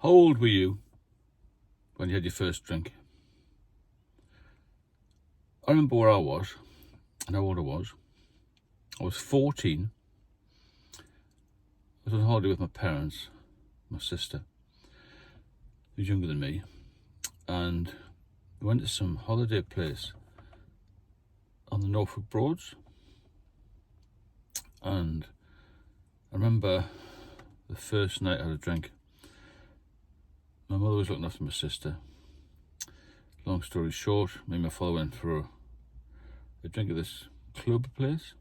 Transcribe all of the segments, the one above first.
How old were you when you had your first drink? I remember where I was and how old I was. I was 14. I was on holiday with my parents, my sister, who's younger than me, and we went to some holiday place on the Norfolk Broads. And I remember the first night I had a drink. My mother was looking after my sister. Long story short, me and my father went for a drink at this club place.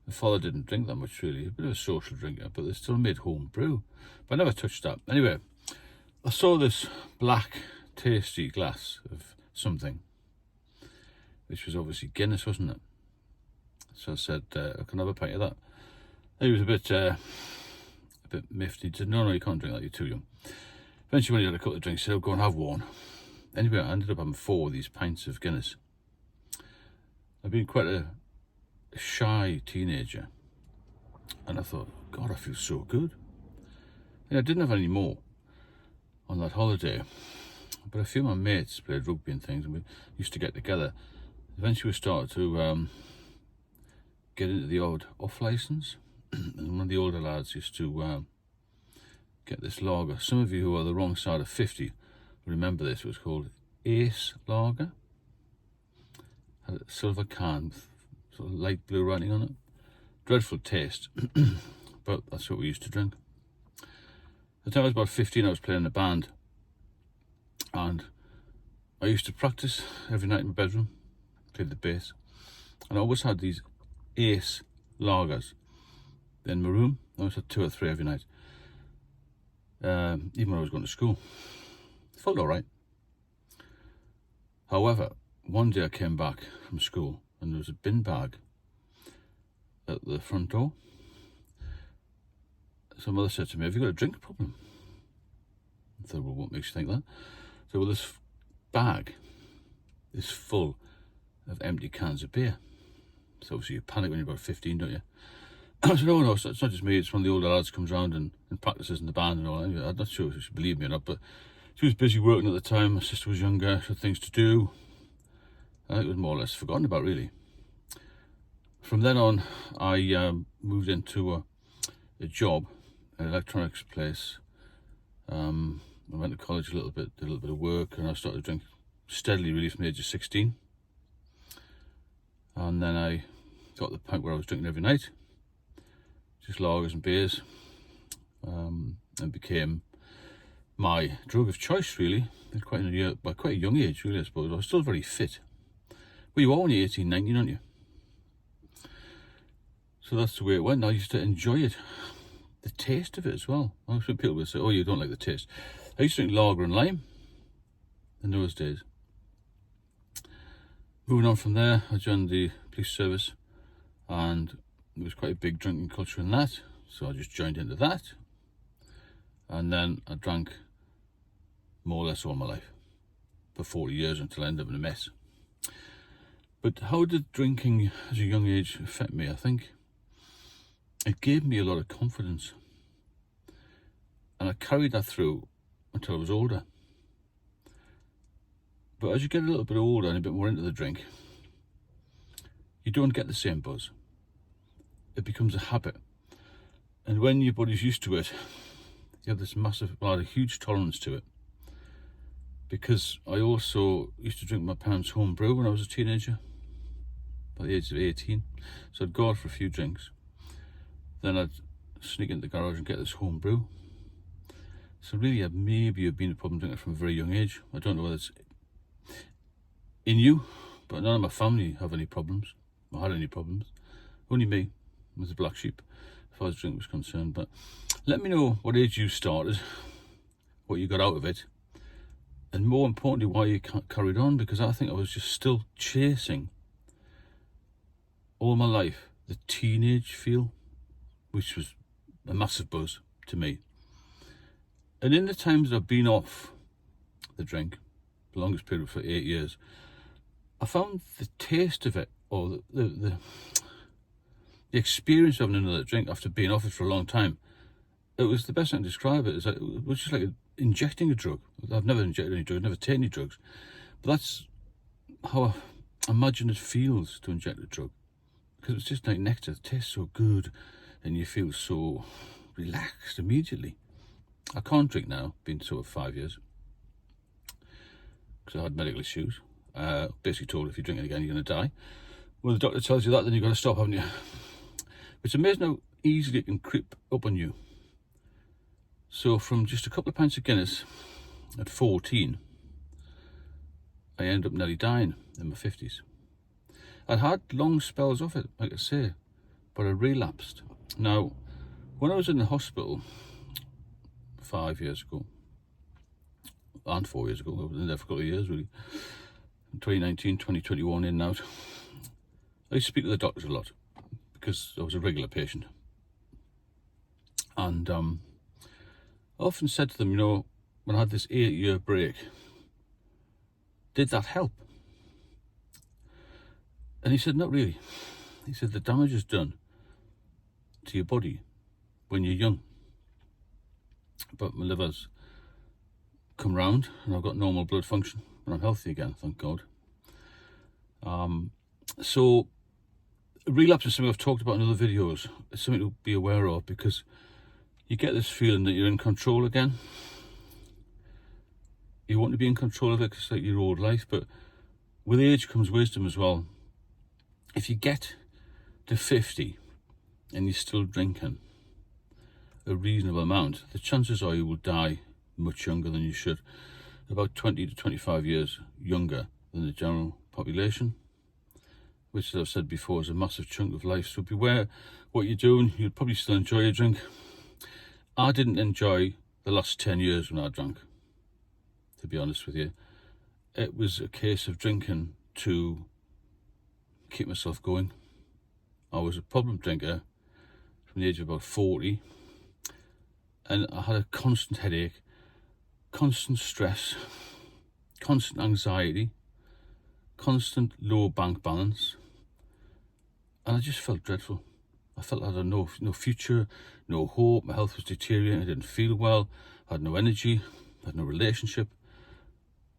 My father didn't drink that much really, a bit of a social drinker, but they still made home brew. But I never touched that. Anyway, I saw this black, tasty glass of something, which was obviously Guinness, wasn't it? So I said, I can have a pint of that. He was a bit miffed. He said, no, you can't drink that, you're too young. Eventually, when he had a couple of drinks, he said, I'll go and have one. Anyway, I ended up having 4 of these pints of Guinness. I've been quite a shy teenager, and I thought, God, I feel so good. And I didn't have any more on that holiday, but a few of my mates played rugby and things, and we used to get together. Eventually, we started to get into the odd off license, and one of the older lads used to get this lager. Some of you who are the wrong side of 50 remember this. It was called Ace Lager. Had a silver can with sort of light blue writing on it. Dreadful taste, but that's what we used to drink. At the time I was about 15, I was playing in a band, and I used to practice every night in my bedroom, played the bass, and I always had these Ace lagers in my room. I always had 2 or 3 every night, even when I was going to school. It felt all right. However, one day I came back from school and there was a bin bag at the front door. So mother said to me, have you got a drink problem? I thought, well, what makes you think that? So, well, this bag is full of empty cans of beer. So obviously you panic when you're about 15, don't you? I said, oh no, it's not just me, it's one of the older lads comes round and practices in the band and all. I'm not sure if she believed me or not, but she was busy working at the time. My sister was younger, she had things to do. I think it was more or less forgotten about, really. From then on, I moved into a job at an electronics place. I went to college a little bit, did a little bit of work, and I started drinking steadily, really, from the age of 16. And then I got to the point where I was drinking every night, just lagers and beers, and became my drug of choice, really, by quite a young age, really, I suppose. I was still very fit. Well, you are only 18, 19, aren't you? So that's the way it went. I used to enjoy it, the taste of it as well. I think people would say, oh, you don't like the taste. I used to drink lager and lime in those days. Moving on from there, I joined the police service, and there was quite a big drinking culture in that, so I just joined into that, and then I drank more or less all my life for 40 years until I ended up in a mess. But how did drinking as a young age affect me? I think it gave me a lot of confidence, and I carried that through until I was older. But as you get a little bit older and a bit more into the drink, you don't get the same buzz. It becomes a habit. And when your body's used to it, you have this a huge tolerance to it. Because I also used to drink my parents' home brew when I was a teenager, by the age of 18. So I'd go out for a few drinks. Then I'd sneak into the garage and get this home brew. So really, maybe I've been a problem drinker from a very young age. I don't know whether it's in you, but none of my family have any problems, or had any problems. Only me was the black sheep as far as drink was concerned. But let me know what age you started, what you got out of it, and more importantly, why you carried on, because I think I was just still chasing all my life the teenage feel, which was a massive buzz to me. And in the times that I've been off the drink, the longest period for 8 years, I found the taste of it, or the experience of having another drink after being off it for a long time, it was the best I can describe it. It was just like injecting a drug. I've never injected any drugs, never taken any drugs, but that's how I imagine it feels to inject a drug, because it's just like nectar. It tastes so good, and you feel so relaxed immediately. I can't drink now, been sober 5 years, because I had medical issues. Basically told if you drink it again, you're going to die. Well, the doctor tells you that, then you've got to stop, haven't you? It's amazing how easily it can creep up on you. So from just a couple of pints of Guinness at 14, I ended up nearly dying in my 50s. I'd had long spells of it, like I say, but I relapsed. Now, when I was in the hospital 5 years ago, and 4 years ago, I was in there for a couple of years really, 2019, 2021, in and out, I used to speak to the doctors a lot because I was a regular patient. And I often said to them, you know, when I had this 8-year break, did that help? And he said, not really. He said, the damage is done to your body when you're young. But my liver's come round and I've got normal blood function and I'm healthy again, thank God. So relapse is something I've talked about in other videos. It's something to be aware of, because you get this feeling that you're in control again. You want to be in control of it because it's like your old life, but with age comes wisdom as well. If you get to 50 and you're still drinking a reasonable amount, the chances are you will die much younger than you should, about 20 to 25 years younger than the general population, which, as I've said before, is a massive chunk of life. So beware what you're doing. You'll probably still enjoy a drink. I didn't enjoy the last 10 years when I drank, to be honest with you. It was a case of drinking to keep myself going. I was a problem drinker from the age of about 40, and I had a constant headache, constant stress, constant anxiety, constant low bank balance, and I just felt dreadful. I felt I had no future, no hope. My health was deteriorating. I didn't feel well. I had no energy. I had no relationship.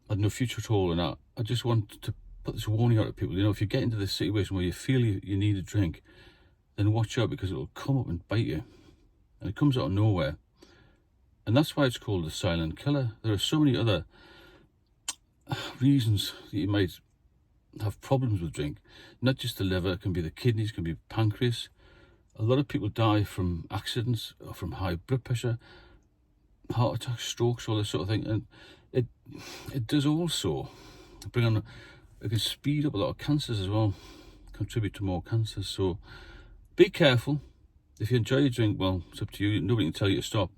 I had no future at all. And I just want to put this warning out to people. You know, if you get into this situation where you feel you need a drink, then watch out, because it will come up and bite you. And it comes out of nowhere. And that's why it's called the silent killer. There are so many other reasons that you might have problems with drink. Not just the liver, it can be the kidneys, it can be pancreas. A lot of people die from accidents or from high blood pressure, heart attacks, strokes, all this sort of thing. And it does also bring on, it can speed up a lot of cancers as well, contribute to more cancers. So be careful. If you enjoy your drink, well, it's up to you. Nobody can tell you to stop.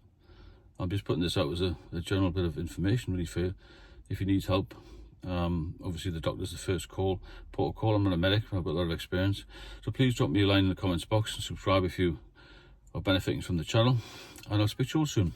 I'm just putting this out as a general bit of information really for you. If you need help, obviously the doctor's the first protocol. I'm not a medic, I've got a lot of experience. So please drop me a line in the comments box and subscribe if you are benefiting from the channel. And I'll speak to you all soon.